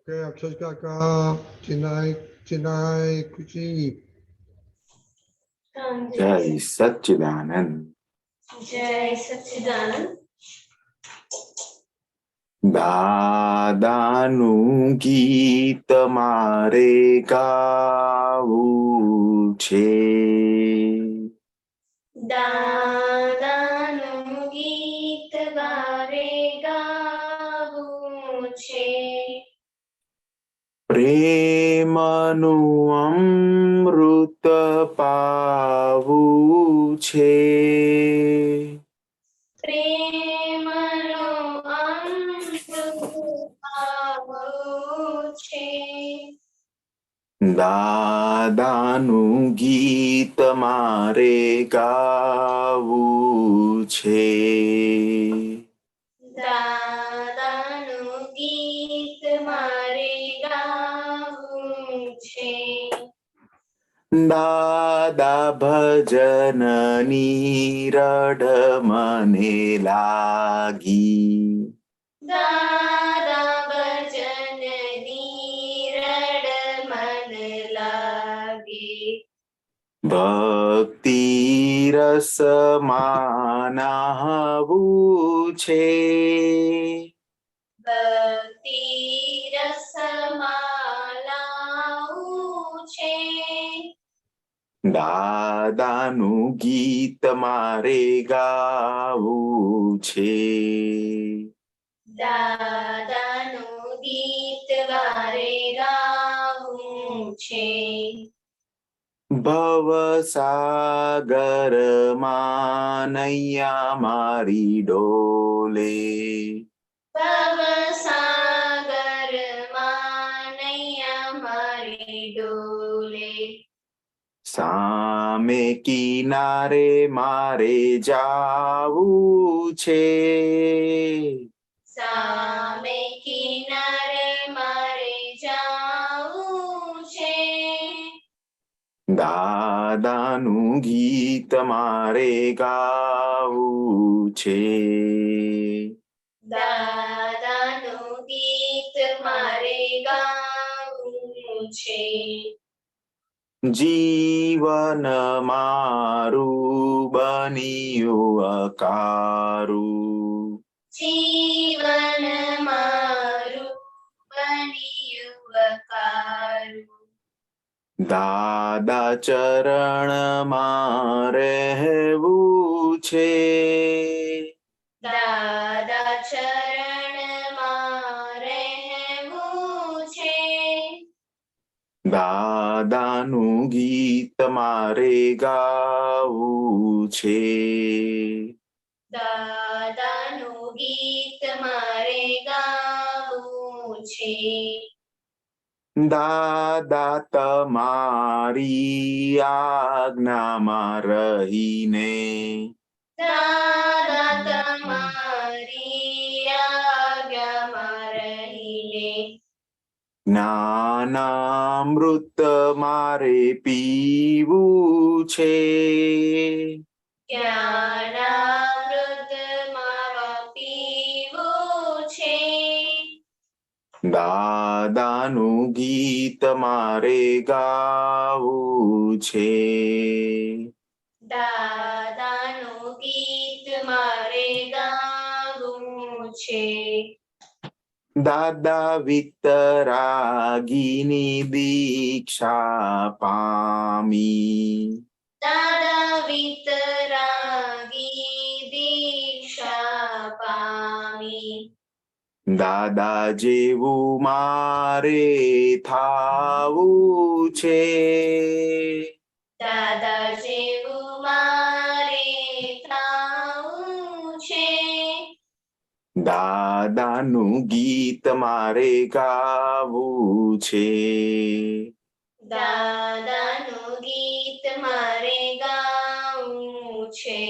Okay, Akshay Kaka, Chennai, Chennai, Kuchi. जय सच्चिदानंद। जय सच्चिदानंद। દાદાનું ગીત મારે ગાવું છે, દાદાનું ગીત મારે ગાવું છે, પ્રેમનું અમૃત પાવું છે, પ્રેમનો અમૃત પાવું છે, દાદાનું ગીત મારે ગાવું છે, દાદાનું ગીત મારે ગાવું છે, દાદા ભજનની રડ મને લાગી, દાદા ભજનની રડ મન લાગે, ભક્તિ રસમાં નાહવું છે, ભક્તિ રસમાં નાહવું છે, દાદાનું ગીત મારે ગાવું છે, દાદાનું ગીત મારે ગાવું છે, ભવસાગરમાં નૈયા મારી ડોલે, ભવસાગરમાં નૈયા મારી ડોલે, સામે કિનારે મારે જાવું છે, સામે કિનારે મારે જાવું છે, દાદાનું ગીત મારે ગાવું છે, દાદાનું ગીત મારે ગાવું છે, જીવન મારું બન્યું અકારું, જીવન મારું બન્યું અકારું, દાદા ચરણમાં રહેવું છે, દાદા ચરણમાં રહેવું છે, દાદાનું ગીત મારે ગાવું છે, દાદાનું ગીત મારે ગાવું છે, દાદા તમારી આજ્ઞામાં રહીને, દાદા તમારી આજ્ઞામાં રહીને, જ્ઞાનામૃત મારે પીવું છે, જ્ઞાનામૃત માવા પીવું છે, દાદાનું ગીત મારે ગાવું છે, દાદાનું ગીત મારે ગાવું છે, દાદા વિતરાગીની દીક્ષા પામી, દાદા વિતરાગી દીક્ષા પામી, દાદા જેવું મારે થાવું છે, દાદા જેવું મારે થાવું છે, દાદાનું ગીત મારે ગાવું છે, દાદાનું ગીત મારે ગાવું છે,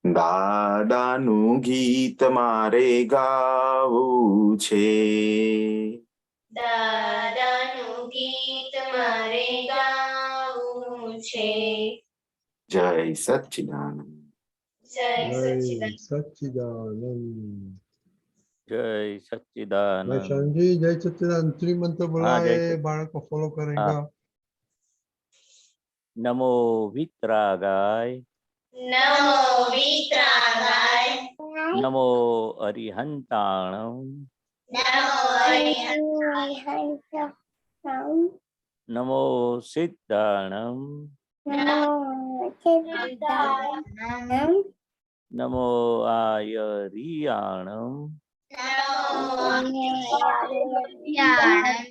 દાદાનું ગીત મારે ગાવું છે, દાદાનું ગીત મારે ગાવું છે, જય સચ્ચિદાનંદ. જય Jai સચ્ચિદાનંદ. Satchidanand. जय सच्चिदानंद। वैशाली जी जय सच्चिदानंद त्रिमंत्र बोला हाँ, जय है, सच्चिदानंद। बालक को फॉलो करेगा। नमो वित्रागाय, नमो वित्रागाय, नमो अरिहंताणं, नमो अरिहंताय, नमो सिद्धाणं, नमो सिद्धाय, नमो आयरियाणं, नमो ज्ञानं,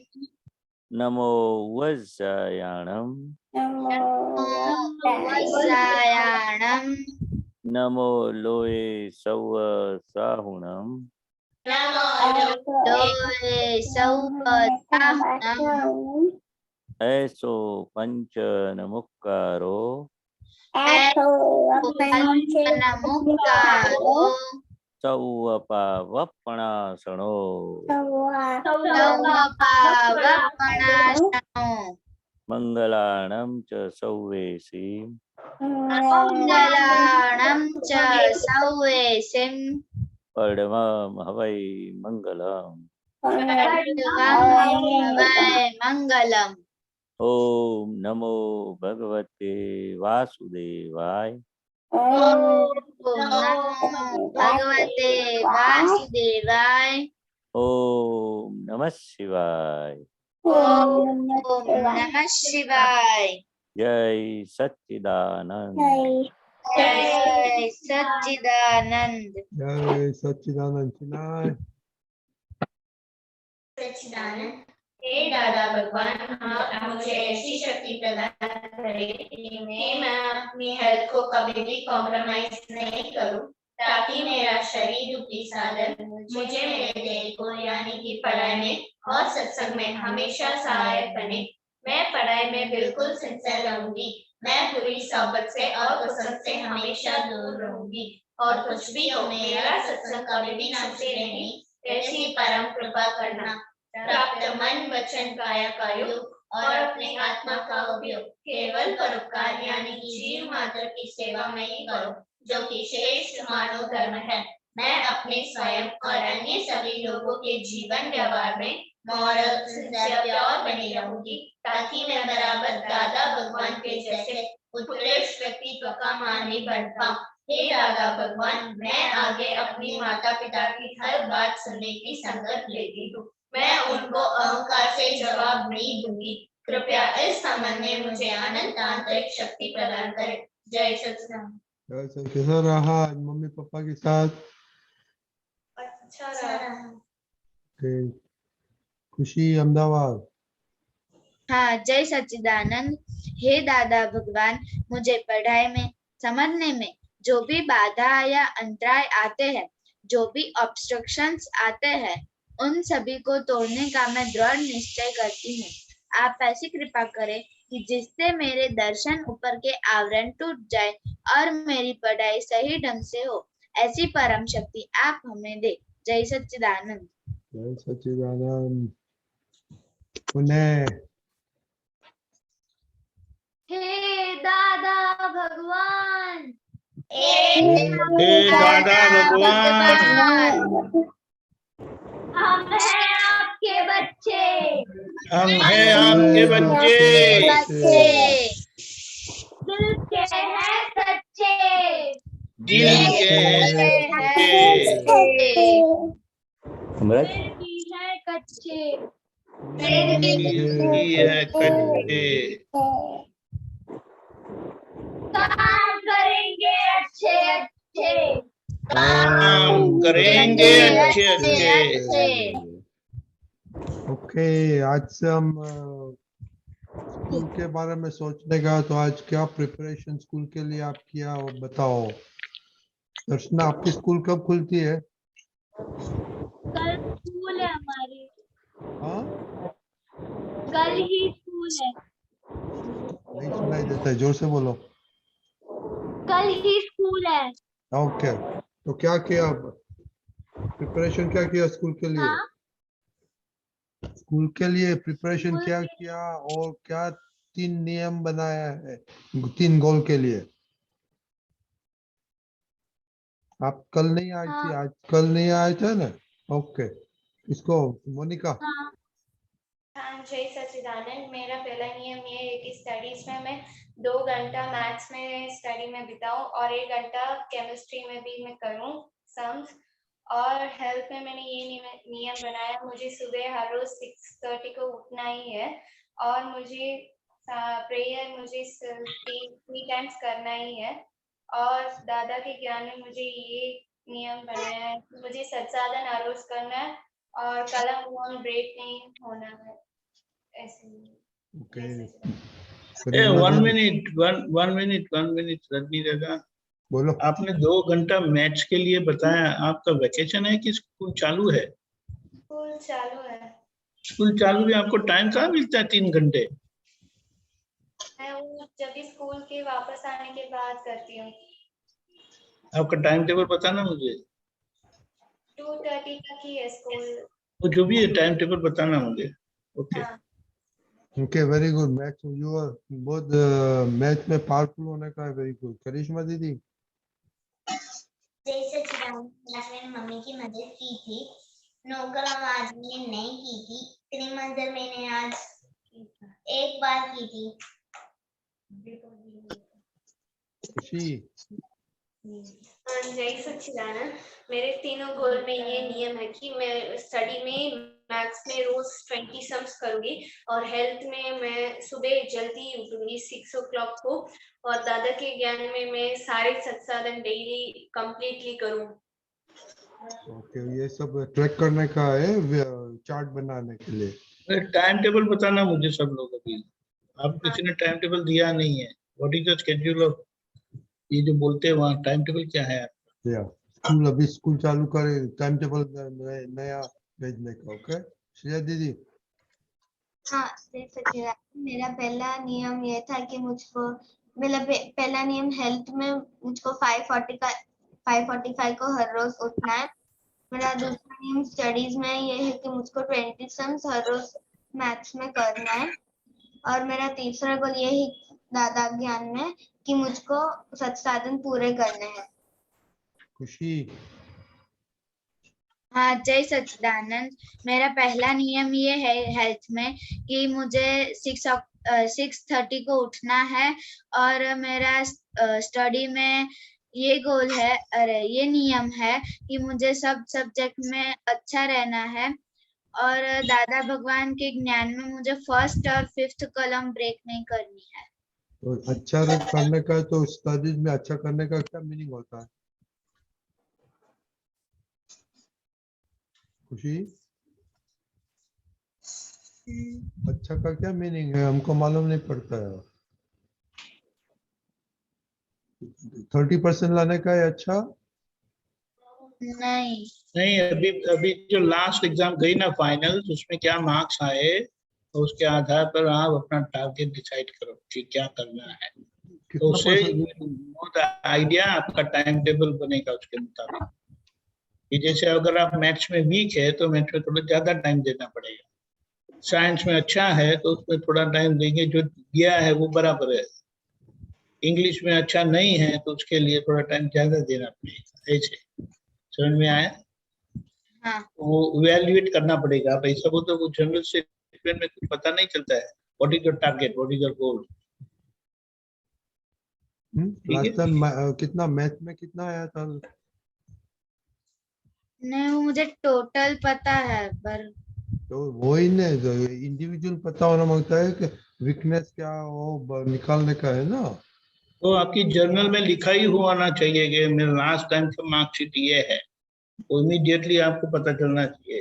नमो वज्रयाणं, नमो वज्रायाणं, नमो लोये सव साहुणं, नमो लोये सौपताहनं, ऐसो पंच नमुक्कारो, पंचनमुक्कारो, सौवपावपणासनो, सौवपावपणासनो, मंगलाणं च सौवेसी, मङ्गलाणं च सौवेसिं, पडमं हवै मंगलम्। वै मङ्गलम्। ओम नमो भगवते वासुदेवाय, ओम नमो भगवते वासुदेवाय, ओम नमः शिवाय। ओम नमः शिवाय। जय सच्चिदानंद। जय सच्चिदानंद। जय सच्चिदानंद चिनाय। सच्चिदानंद। हे दादा भगवान, मुझे ऐसी शक्ति प्रदान करें कि मैं अपनी हेल्थ को कभी भी कॉम्प्रोमाइज नहीं करूं, ताकि मेरा शरीर रूपी साधन मुझे मेरे ध्येय को यानी कि पढ़ाई में और सत्संग में हमेशा सहायक बने। मैं पढ़ाई में बिल्कुल सिंसियर रहूंगी। मैं बुरी सोबत से और कुसंग से हमेशा दूर रहूंगी, और कुछ भी हो मेरा सत्संग कभी भी छूटे नहीं, ऐसी परम कृपा करना। प्राप्त मन वचन काया का योग और अपने आत्मा का उपयोग केवल परोपकार यानी कि जीव मात्र की सेवा में ही करो, जो कि श्रेष्ठ मानव धर्म है। मैं अपने स्वयं और अन्य सभी लोगों के जीवन व्यवहार में मॉरल सिंसियर प्योर बनी रहूंगी, ताकि मैं बराबर दादा भगवान के जैसे उत्कृष्ट व्यक्तित्व का मानी बन पाऊं। हे दादा भगवान, मैं आगे अपनी माता पिता की हर बात सुनने की संकल्प लेती हूँ। मैं उनको अहंकार से जवाब नहीं दूंगी। कृपया इस संबंध में मुझे अनंत आंतरिक शक्ति प्रदान करें। जय सच्चिदानंद। जय सच्चिदानंद। कैसा रहा आज मम्मी पापा के साथ? अच्छा रहा। ओके। खुशी अहमदाबाद। हाँ, जय सच्चिदानंद। हे दादा भगवान, मुझे पढ़ाई में समझने में जो भी बाधा या अंतराय आते हैं, जो भी ऑब्स्ट्रक्शंस आते हैं, उन सभी को तोड़ने का मैं दृढ़ निश्चय करती हूँ। आप ऐसी कृपा करें कि जिससे मेरे दर्शन ऊपर के आवरण टूट जाए और मेरी पढ़ाई सही ढंग से हो, ऐसी परम शक्ति आप हमें दे। जय सच्चिदानंद। जय सच्चिदानंद। पुणे। हे दादा भगवान, हे दादा भगवान, हम हैं आपके बच्चे, हम हैं आपके बच्चे, दिल के हैं सच्चे, दिल के हैं सच्चे, फिर भी है कच्चे, की है कच्चे, काम करेंगे अच्छे अच्छे, काम करेंगे अच्छे अच्छे। ओके, आज से हम स्कूल के बारे में सोचने का। तो आज क्या प्रिपरेशन स्कूल के लिए आप किया और बताओ। दर्शना, आपकी स्कूल कब खुलती है? कल स्कूल है हमारी, हाँ, कल ही स्कूल है, नहीं सुनाई देता है, जोर से बोलो। कल ही स्कूल है। ओके, तो क्या किया, प्रिपरेशन क्या किया स्कूल के लिए? हाँ? स्कूल के लिए प्रिपरेशन स्कूल क्या के- किया और क्या 3 नियम बनाया है 3 गोल के लिए? आप कल नहीं आए थे, हाँ। आज कल नहीं आए थे ना? ओके, इसको मोनिका। हाँ, जय सच्चिदानंद। मेरा पहला नियम ये है कि स्टडीज में मैं 2 घंटा मैथ्स में स्टडी में बिताऊं और 1 घंटा केमिस्ट्री में भी मैं करूं सम्स। और हेल्थ में मैंने ये नियम बनाया, मुझे सुबह हर रोज 6:30 को उठना ही है और मुझे प्रेयर मुझे 3 टाइम्स करना ही है। और दादा के ज्ञान में मुझे ये नियम बनाया है कि मुझे सत्साधन हर रोज करना है और कलम ब्रेक नहीं होना है। ऐसे ही। ओके, ए, करिश्मा दीदी, one minute रजनी दादा, बोलो। आपने 2 घंटा मैथ्स के लिए बताया, आपका वेकेशन है कि स्कूल चालू है? स्कूल चालू है। स्कूल चालू भी आपको टाइम कहाँ मिलता है 3 घंटे? मैं वो जब भी स्कूल के वापस आने के बाद करती हूँ। आपका टाइम टेबल बताना मुझे, 2:30 तक ही है स्कूल। वो जो भी है टाइम टेबल बताना मुझे। ओके। हाँ। Okay, very good. Maths you are बहुत मैथ में पावरफुल होने का है। Very good. करिश्मा दीदी, जय सच्चिदानंद। क्लास में मम्मी की मदद की थी। नौकल आज मैंने नहीं की थी। त्रिमंजन मैंने आज एक बार की थी। खुशी, जय सच्चिदानंद। मेरे तीनों गोल में ये नियम है कि मैं स्टडी में मैथ्स में रोज 20 सम्स करूंगी और हेल्थ में मैं सुबह जल्दी उठूंगी 6 o'clock को और दादा के ज्ञान में मैं सारे सत्साधन डेली कंप्लीटली करूं। ओके, ये सब ट्रैक करने का है, चार्ट बनाने के लिए। टाइम टेबल बताना मुझे सब लोग अभी, आप किसी ने टाइम टेबल दिया नहीं है। What is the schedule of, ये जो बोलते हैं वहाँ टाइम टेबल क्या है? या स्कूल अभी स्कूल चालू करे, टाइम टेबल नया भेजने का। ओके, श्रेया दीदी। हाँ, जय सच्चिदानंद। मेरा पहला नियम ये था कि मुझको मेरा पहला नियम हेल्थ में मुझको 5:45 को हर रोज उठना है। मेरा दूसरा नियम स्टडीज में ये है कि मुझको 20 सम्स हर रोज मैथ्स में करना है। और मेरा तीसरा गोल ये है दादा ज्ञान में कि मुझको सत्साधन पूरे करने हैं। खुशी, हाँ, जय सच्चिदानंद। मेरा पहला नियम ये है हेल्थ में कि मुझे 6:30 को उठना है और मेरा स्टडी में ये गोल है, अरे ये नियम है कि मुझे सब सब्जेक्ट में अच्छा रहना है और दादा भगवान के ज्ञान में मुझे फर्स्ट और 5th कॉलम ब्रेक नहीं करनी है। तो अच्छा करने का, तो स्टडीज में अच्छा करने का क्या मीनिंग होता है? खुशी, अच्छा का क्या मीनिंग है? हमको मालूम नहीं पड़ता है। 30% लाने का है अच्छा? नहीं, नहीं, अभी अभी जो लास्ट एग्जाम गई ना फाइनल, उसमें क्या मार्क्स आए तो उसके आधार पर आप अपना टारगेट डिसाइड करो कि क्या करना है। तो कितना उससे परसेंट? आइडिया आपका टाइम टेबल बनेगा उसके मुताबिक। कि जैसे अगर आप मैथ्स में वीक है तो मैथ्स में थोड़ा ज्यादा टाइम देना पड़ेगा। साइंस में अच्छा है तो उसमें थोड़ा टाइम देंगे, जो दिया है वो बराबर है। इंग्लिश में अच्छा नहीं है तो उसके लिए थोड़ा टाइम ज्यादा देना पड़ेगा। ऐसे समझ में आया? हाँ, वो इवैल्यूएट करना पड़ेगा। आप ऐसा बोलते हो जनरल स्टेटमेंट में कुछ पता नहीं चलता है। What is your target, what is your goal? Last time कितना मैथ में कितना आया था? नहीं वो मुझे टोटल पता है पर तो वही ने इंडिविजुअल पता होना मांगता है कि वीकनेस क्या हो निकालने का है ना। तो आपकी जर्नल में लिखा ही हुआ ना चाहिए कि मेरा लास्ट टाइम का मार्कशीट ये है, वो इमीडिएटली आपको पता चलना चाहिए।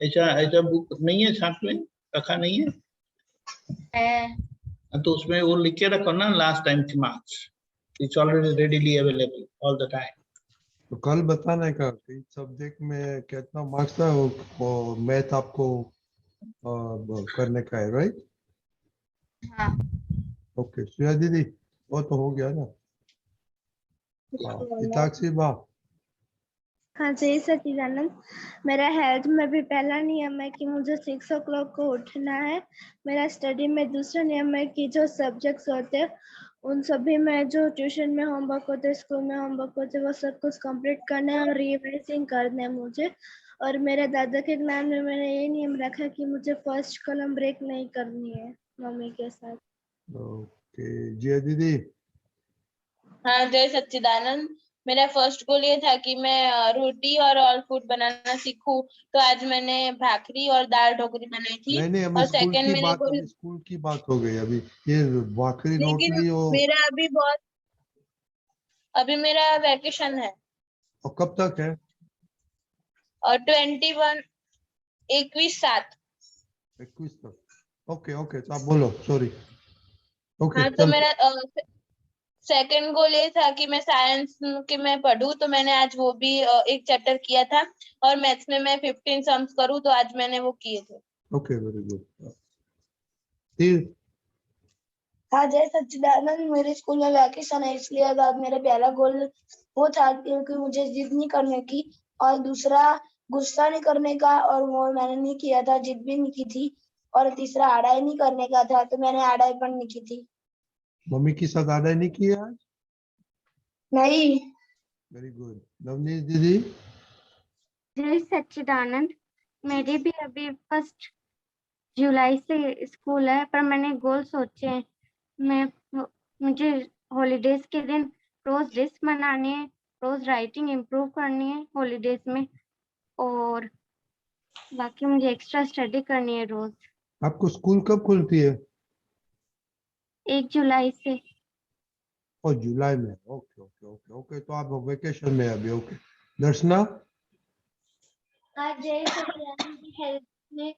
ऐसा ऐसा बुक नहीं है, साथ में रखा नहीं है? तो उसमें वो लिख के रखो ना, लास्ट टाइम के marks. It's already readily available all the time. तो कल बताने का कि सब्जेक्ट में कितना मार्क्स था, वो मैथ आपको करने का है, राइट? हाँ, ओके, श्रेया दीदी, वो तो हो गया ना। हाँ, हिताक्षी बा। हाँ, जय सच्चिदानंद। मेरा हेल्थ में भी पहला नियम है कि मुझे 6 o'clock को उठना है। मेरा स्टडी में दूसरा नियम है कि जो सब्जेक्ट्स होते हैं उन सभी में जो ट्यूशन में होमवर्क होते, स्कूल में होमवर्क होते, वो सब कुछ कंप्लीट करना है और रिवाइजिंग करना है मुझे। और मेरे दादा के ज्ञान में मैंने ये नियम रखा कि मुझे फर्स्ट कॉलम ब्रेक नहीं करनी है मम्मी के साथ। ओके जी दीदी। हाँ जय सच्चिदानंद। मेरा फर्स्ट गोल ये था कि मैं रोटी और ऑल फूड बनाना सीखूं, तो आज मैंने भाकरी और दाल ढोकरी बनाई थी। नहीं अभी और स्कूल सेकंड की मेरे बात, गोल, अभी स्कूल की बात हो गई अभी। ये भाकरी लेकिन रोटली हो। अभी मेरा वैकेशन है और कब तक है? और 21 21/7। 21 तक। ओके ओके तो आप बोलो, सॉरी। ओके हाँ तो चल। मेरा सेकंड गोल ये था कि मैं साइंस के में पढूं, तो मैंने आज वो भी एक चैप्टर किया था। और मैथ्स में मैं 15 सम्स करूं, तो आज मैंने वो किए थे। Okay very good. तीर। हाँ जय सच्चिदानंद। मेरे स्कूल में वैकेशन है, इसलिए आज मेरा पहला गोल वो था क्योंकि मुझे जिद नहीं करने की, और दूसरा गुस्सा नहीं करने का, और वो मैंने नहीं किया था, जिद भी नहीं की थी। और तीसरा आड़ाई नहीं करने का था, तो मैंने आड़ाई पण नहीं की थी। मम्मी के साथ आधा नहीं किया आज? नहीं। Very good. नवनीत दीदी। जय सच्चिदानंद। मेरी भी अभी 1 जुलाई से स्कूल है, पर मैंने गोल सोचे हैं। मुझे हॉलीडेज के दिन रोज लिस्ट बनानी है, रोज राइटिंग इम्प्रूव करनी है हॉलीडेज में, और बाकी मुझे एक्स्ट्रा स्टडी करनी है रोज। आपको स्कूल कब खुलती है? 1 जुलाई से। और जुलाई में? ओके ओके ओके ओके तो आप वेकेशन में अभी। ओके दर्शना। आज जय सच्चिदानंद हेल्थ में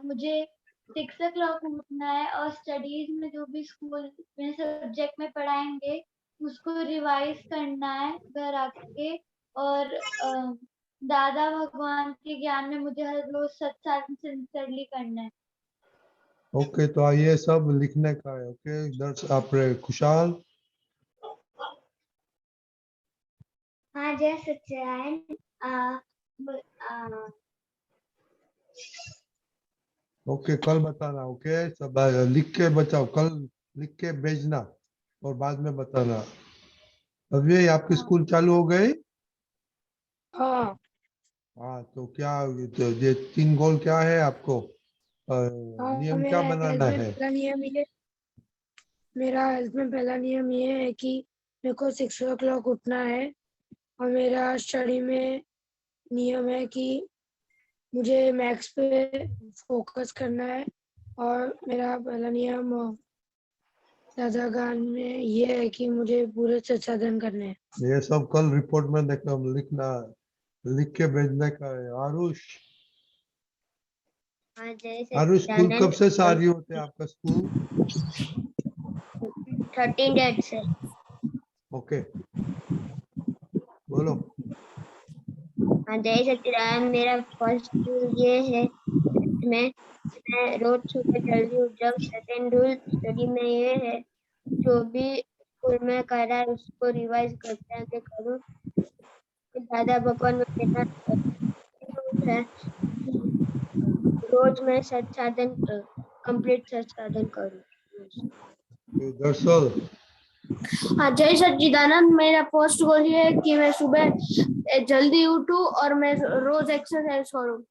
मुझे 6 o'clock उठना है, और स्टडीज में जो भी स्कूल में सब्जेक्ट में पढ़ाएंगे उसको रिवाइज करना है घर आके। और दादा भगवान के ज्ञान में मुझे हर रोज सत्संग सिंसियरली करना है। ओके तो ये सब लिखने का है। ओके दर्श आप खुशहाल। हाँ जय सच्चिदानंद। ओके कल बताना। ओके सब लिख के बचाओ, कल लिख के भेजना और बाद में बताना। अभी आपके स्कूल चालू हो गए? हाँ। हाँ तो क्या तो ये 3 गोल क्या है आपको? नियम क्या बनाना है? मेरा हेल्थ में पहला नियम ये है कि मेरे को 6 o'clock उठना है, और मेरा स्टडी में नियम है कि मुझे मैथ्स पे फोकस करना है। और मेरा पहला नियम दादा ज्ञान में ये है कि मुझे पूरे संसाधन करने हैं। ये सब कल रिपोर्ट में देखना, लिखना, लिख के भेजने का है। आरुष। आरुष स्कूल कब से चालू होते हैं आपका स्कूल? 13 डेट से। ओके बोलो। जय सच्चिदानंद। मेरा फर्स्ट रूल ये है मैं रोज सुबह जल्दी उठ जाऊँ। सेकंड रूल स्टडी में ये है जो भी स्कूल में करा है उसको रिवाइज करते हैं करूँ। दादा भगवान में मेरा रूल है कि रोज मैं संसाधन कंप्लीट संसाधन करूँ। दर्शल। हाँ जय सच्चिदानंद। मेरा फर्स्ट गोल ये है कि मैं सुबह जल्दी उठूं और मैं रोज एक्सरसाइज करूं।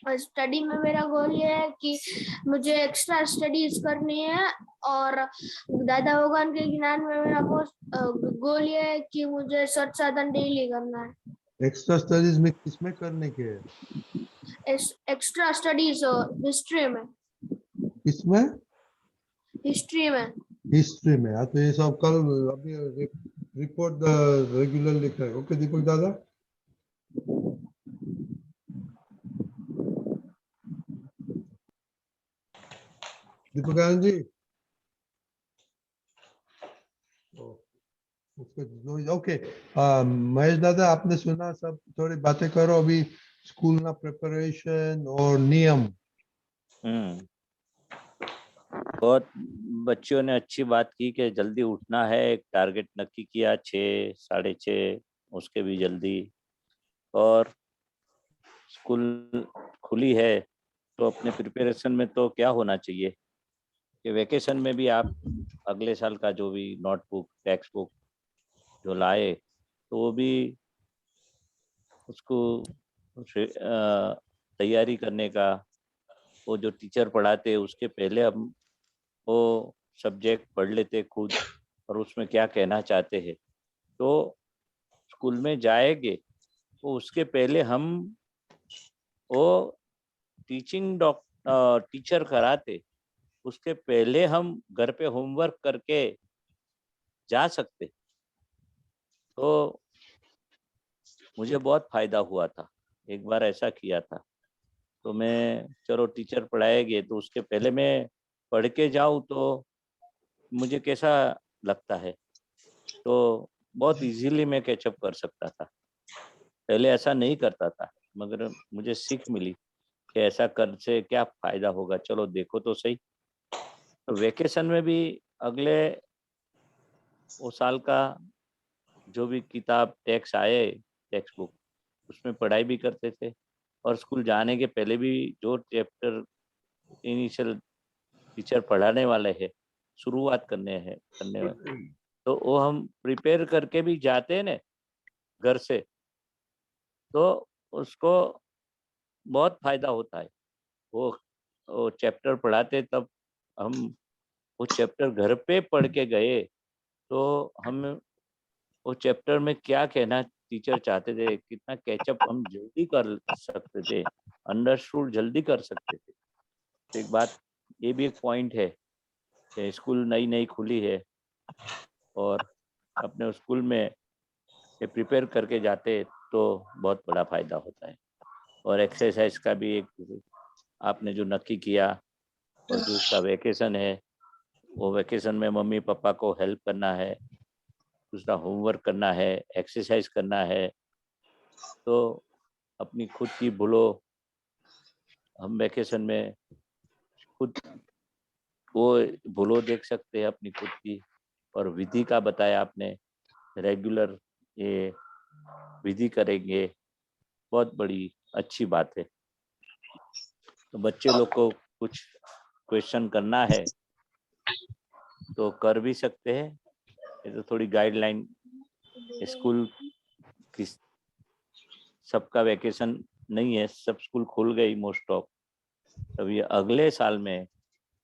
और स्टडी में मेरा गोल ये है कि मुझे एक्स्ट्रा स्टडीज करनी है। और दादा भगवान के ज्ञान में मेरा गोल ये है कि मुझे संसाधन डेली करना है। एक्स्ट्रा स्टडीज में किसमें करने के है? एक्स्ट्रा स्टडीज हिस्ट्री में। किसमें? हिस्ट्री में। हिस्ट्री में। हाँ तो ये सब कल अभी रिपोर्ट रेगुलर लिखना है। ओके दीपक दादा। दीपक आनंद जी। ओके महेश दादा आपने सुना, सब थोड़ी बातें करो अभी स्कूल ना प्रिपरेशन और नियम। बहुत बच्चों ने अच्छी बात की कि जल्दी उठना है, एक टारगेट नक्की किया 6 साढ़े 6 उसके भी जल्दी। और स्कूल खुली है तो अपने प्रिपरेशन में तो क्या होना चाहिए कि वैकेशन में भी आप अगले साल का जो भी नोटबुक टेक्स्ट बुक जो लाए तो वो भी उसको तैयारी करने का, वो जो टीचर पढ़ाते उसके पहले हम वो सब्जेक्ट पढ़ लेते खुद और उसमें क्या कहना चाहते हैं, तो स्कूल में जाएंगे तो उसके पहले हम वो टीचर कराते, उसके पहले हम घर पे होमवर्क करके जा सकते। तो मुझे बहुत फायदा हुआ था, एक बार ऐसा किया था। तो मैं चलो टीचर पढ़ाएंगे तो उसके पहले मैं पढ़ के जाऊँ तो मुझे कैसा लगता है, तो बहुत इजीली मैं कैचअप कर सकता था। पहले ऐसा नहीं करता था, मगर मुझे सीख मिली कि ऐसा कर से क्या फायदा होगा, चलो देखो तो सही। तो वेकेशन में भी अगले वो साल का जो भी किताब टेक्स्ट आए टेक्स्ट बुक उसमें पढ़ाई भी करते थे, और स्कूल जाने के पहले भी जो चैप्टर इनिशियल टीचर पढ़ाने वाले हैं, शुरुआत करने वाले, तो वो हम प्रिपेयर करके भी जाते हैं ना घर से, तो उसको बहुत फायदा होता है। वो चैप्टर पढ़ाते तब हम वो चैप्टर घर पे पढ़ के गए तो हम वो चैप्टर में क्या कहना टीचर चाहते थे, कितना कैचअप हम जल्दी कर सकते थे, अंडरस्टूड जल्दी कर सकते थे। तो एक बात ये भी एक पॉइंट है कि स्कूल नई नई खुली है और अपने स्कूल में ये प्रिपेयर करके जाते तो बहुत बड़ा फायदा होता है। और एक्सरसाइज का भी एक आपने जो नक्की किया, और जो उसका वेकेशन है वो वेकेशन में मम्मी पापा को हेल्प करना है, दूसरा होमवर्क करना है, एक्सरसाइज करना है, तो अपनी खुद की भूलो हम वेकेशन में खुद वो भूलो देख सकते हैं अपनी खुद की। और विधि का बताया आपने, रेगुलर ये विधि करेंगे, बहुत बड़ी अच्छी बात है। तो बच्चे लोग को कुछ क्वेश्चन करना है तो कर भी सकते हैं, ये तो थोड़ी गाइडलाइन स्कूल की, सबका वेकेशन नहीं है, सब स्कूल खुल गई मोस्ट ऑफ। तब ये अगले साल में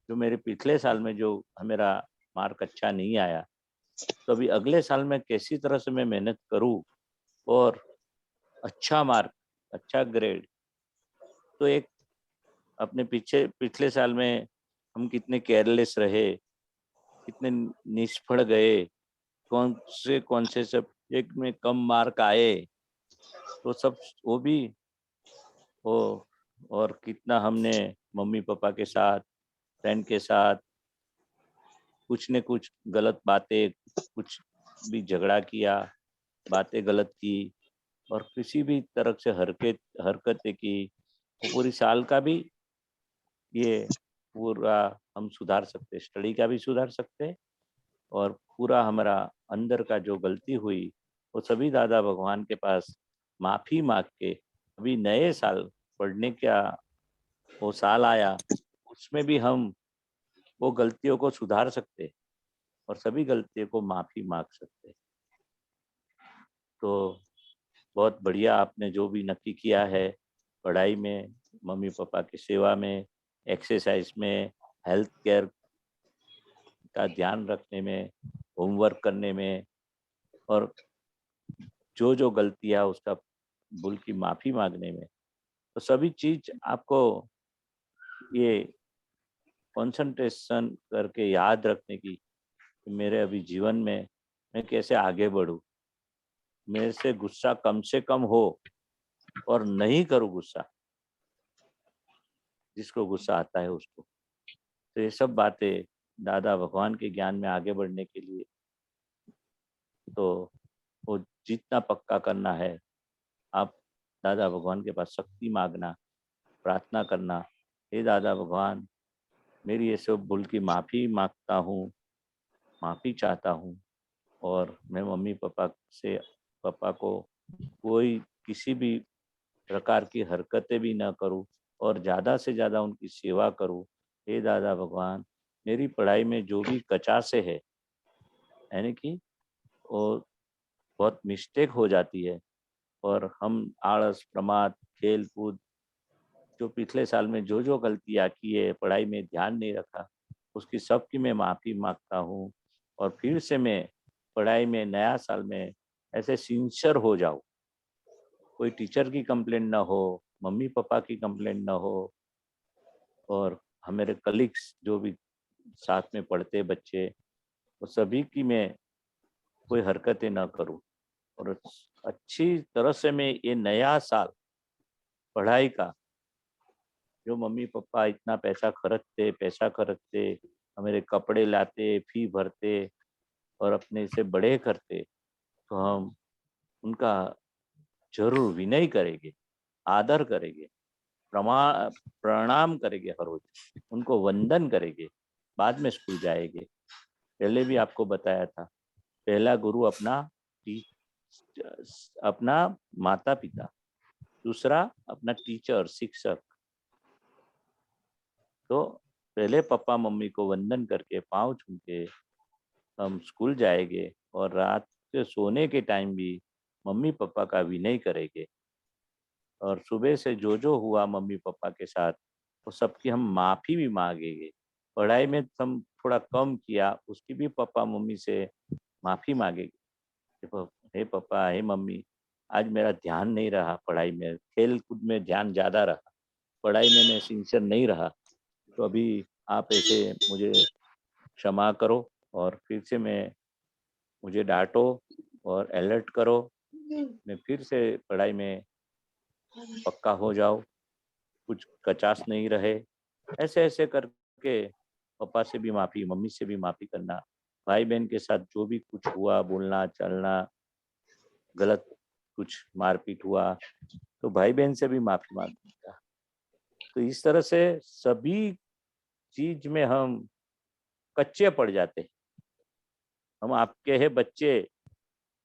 जो मेरे पिछले साल में जो मेरा मार्क अच्छा नहीं आया, तो अभी अगले साल में कैसी तरह से मैं मेहनत करूं और अच्छा मार्क अच्छा ग्रेड। तो एक अपने पिछले साल में हम कितने केयरलेस रहे, कितने निष्फल गए, कौन से सब्जेक्ट में कम मार्क आए, तो सब वो भी हो, और कितना हमने मम्मी पापा के साथ फ्रेंड के साथ कुछ न कुछ गलत बातें, कुछ भी झगड़ा किया, बातें गलत की, और किसी भी तरह से हरकतें की, तो पूरी साल का भी ये पूरा हम सुधार सकते, स्टडी का भी सुधार सकते, और पूरा हमारा अंदर का जो गलती हुई वो सभी दादा भगवान के पास माफी मांग के अभी नए साल पढ़ने का वो साल आया, उसमें भी हम वो गलतियों को सुधार सकते और सभी गलतियों को माफी मांग सकते। तो बहुत बढ़िया आपने जो भी नक्की किया है, पढ़ाई में, मम्मी पापा की सेवा में, एक्सरसाइज में, हेल्थ केयर का ध्यान रखने में, होमवर्क करने में, और जो जो गलतियां उसका भूल की माफी मांगने में, तो सभी चीज आपको ये कंसंट्रेशन करके याद रखने की कि मेरे अभी जीवन में मैं कैसे आगे बढ़ूं, मेरे से कम हो और नहीं करूं गुस्सा, जिसको गुस्सा आता है उसको। तो ये सब बातें दादा भगवान के ज्ञान में आगे बढ़ने के लिए तो वो जितना पक्का करना है, आप दादा भगवान के पास शक्ति मांगना, प्रार्थना करना, हे दादा भगवान मेरी ये सब भूल की माफ़ी मांगता हूँ, माफ़ी चाहता हूँ, और मैं मम्मी पापा को कोई किसी भी प्रकार की हरकतें भी ना करूँ और ज़्यादा से ज़्यादा उनकी सेवा करूँ। हे दादा भगवान मेरी पढ़ाई में जो भी कचासे है, यानी कि वो बहुत मिस्टेक हो जाती है और हम आलस, प्रमाद, खेल कूद, जो पिछले साल में जो गलतियाँ की है, पढ़ाई में ध्यान नहीं रखा, उसकी सबकी मैं माफ़ी मांगता हूँ और फिर से मैं पढ़ाई में नया साल में ऐसे सिंसियर हो जाऊँ, कोई टीचर की कंप्लेंट ना हो, मम्मी पापा की कंप्लेंट ना हो और हमारे कलीग्स जो भी साथ में पढ़ते बच्चे, वो सभी की मैं कोई हरकतें ना करूँ और अच्छी तरह से मैं ये नया साल पढ़ाई का, जो मम्मी पापा इतना पैसा खर्चते, हमारे कपड़े लाते, फी भरते और अपने से बड़े करते, तो हम उनका जरूर विनय करेंगे, आदर करेंगे, प्रणाम करेंगे, हर रोज उनको वंदन करेंगे, बाद में स्कूल जाएंगे। पहले भी आपको बताया था, पहला गुरु अपना माता पिता, दूसरा अपना टीचर शिक्षक। तो पहले पापा मम्मी को वंदन करके पाँव छू के हम स्कूल जाएंगे और रात के सोने के टाइम भी मम्मी पापा का विनय करेंगे और सुबह से जो हुआ मम्मी पापा के साथ वो सबकी हम माफ़ी भी मांगेंगे। पढ़ाई में हम थोड़ा कम किया, उसकी भी पापा मम्मी से माफ़ी मांगेंगे कि हे पापा, हे मम्मी, आज मेरा ध्यान नहीं रहा पढ़ाई में, खेल कूद में ध्यान ज़्यादा रहा, पढ़ाई में मैं सिंसियर नहीं रहा, तो अभी आप ऐसे मुझे क्षमा करो और फिर से मुझे डांटो और अलर्ट करो, मैं फिर से पढ़ाई में पक्का हो जाओ, कुछ कचास नहीं रहे। ऐसे ऐसे करके पापा से भी माफ़ी, मम्मी से भी माफ़ी करना, भाई बहन के साथ जो भी कुछ हुआ, बोलना चलना गलत, कुछ मारपीट हुआ, तो भाई बहन से भी माफ़ी मांगना। तो इस तरह से सभी चीज में हम कच्चे पड़ जाते हैं। हम आपके हैं बच्चे,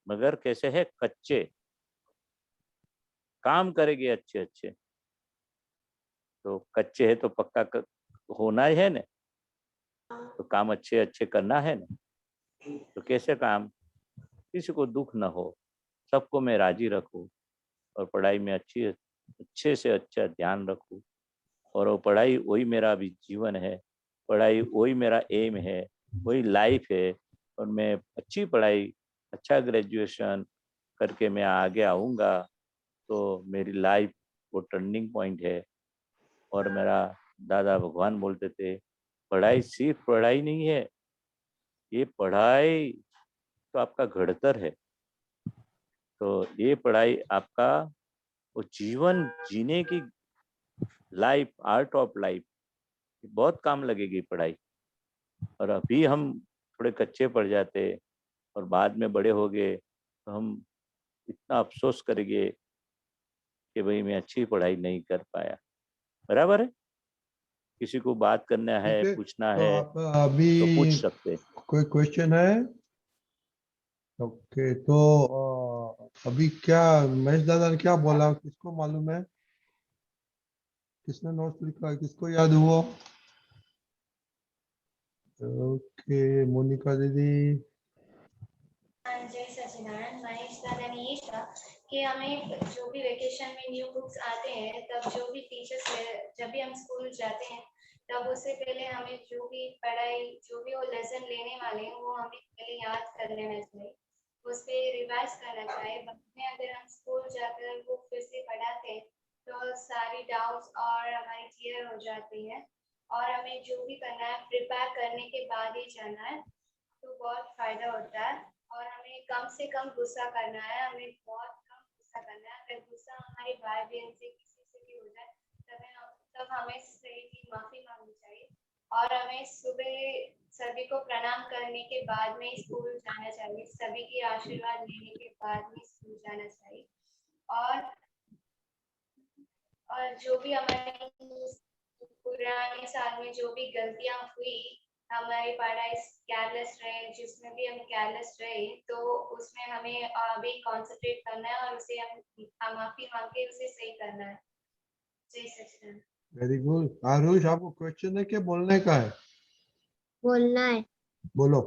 मगर कैसे है कच्चे, काम करेंगे अच्छे अच्छे, तो कच्चे है तो पक्का होना ही है ना, तो काम अच्छे अच्छे करना है ना। तो कैसे काम, किसी को दुख ना हो, सबको मैं राजी रखूं और पढ़ाई में अच्छे से अच्छा ध्यान रखूं, और वो पढ़ाई वही मेरा भी जीवन है, पढ़ाई वही मेरा एम है, वही लाइफ है। और मैं अच्छी पढ़ाई, अच्छा ग्रेजुएशन करके मैं आगे आऊँगा तो मेरी लाइफ वो टर्निंग पॉइंट है। और मेरा दादा भगवान बोलते थे, पढ़ाई सिर्फ पढ़ाई नहीं है, ये पढ़ाई तो आपका घड़तर है। तो ये पढ़ाई आपका वो जीवन जीने की लाइफ, आर्ट ऑफ लाइफ, बहुत काम लगेगी पढ़ाई। और अभी हम थोड़े कच्चे पड़ जाते और बाद में बड़े हो गए तो हम इतना अफसोस करेंगे कि भाई मैं अच्छी पढ़ाई नहीं कर पाया। बराबर है, किसी को बात करना है, ठीक है, पूछना तो है आप अभी तो पूछ सकते हैं। कोई क्वेश्चन है? ओके, तो अभी क्या महेश दादा ने क्या बोला, किसको मालूम है, किसने नोट्स लिखा है, किसको याद हुआ? ओके, मोनिका दीदी। जय सच्चिदानंद। महेश दादा ने ये कहा कि हमें जो भी वेकेशन में न्यू बुक्स आते हैं, तब जो भी टीचर्स, जब भी हम स्कूल जाते हैं तब उससे पहले हमें जो भी पढ़ाई, जो भी वो लेसन लेने वाले हैं वो हमें पहले याद कर लेना चाहिए, उस पर रिवाइज करना चाहिए। बाद में अगर हम स्कूल जाकर वो फिर से पढ़ाते हैं तो सारी डाउट्स और हमारी क्लियर हो जाती है। और हमें जो भी करना है प्रिपेयर करने के बाद ही जाना है, तो बहुत फायदा होता है। और हमें कम से कम गुस्सा करना है, हमें बहुत कम गुस्सा करना है। अगर गुस्सा हमारे भाई बहन से, किसी से भी हो जाए तब हमें सही की माफी मांगनी चाहिए। और हमें सुबह सभी को प्रणाम करने के बाद में स्कूल जाना चाहिए, सभी की आशीर्वाद लेने के बाद में स्कूल जाना चाहिए। और जो भी हमारे पुराने साल में जो भी गलतियां हुई, हमारी पढ़ाई केयरलेस रहे, जिसमें भी हम केयरलेस रहे, तो उसमें हमें अभी कंसंट्रेट करना है और उसे हम माफी मांग के उसे सही करना है। जय सच्चिदानंद। Very good. आरुष, आपको क्वेश्चन है क्या बोलने का है? बोलना है। बोलो।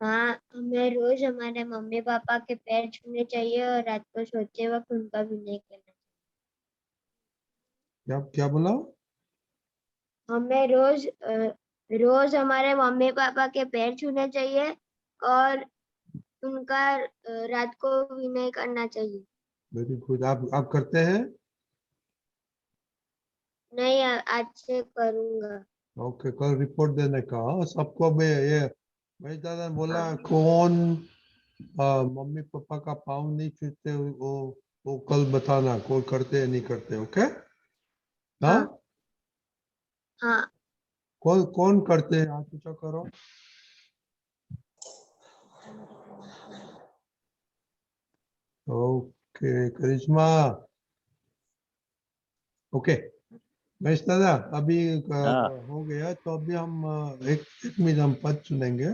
हाँ, हमें रोज हमारे मम्मी पापा के पैर छूने चाहिए और रात को सोते वक्त उनका भी नहीं करना। क्या क्या बोला? हमें रोज हमारे मम्मी पापा के पैर छूने चाहिए और उनका रात को भी नहीं करना चाहिए। Very good. आप करते हैं? नहीं, आज से करूंगा। ओके, कल रिपोर्ट देने का। हाँ, सबको मैं ये भाई दादा ने बोला हाँ। कौन मम्मी पापा का पाँव नहीं छूते, वो कल बताना कौन करते हैं नहीं करते। ओके। हाँ, हाँ। हाँ। कौन कौन करते हैं हाथ ऊंचा करो। ओके करिश्मा। ओके महेश दादा, अभी हाँ हो गया तो अभी हम एक मिनट हम पद चुनेंगे।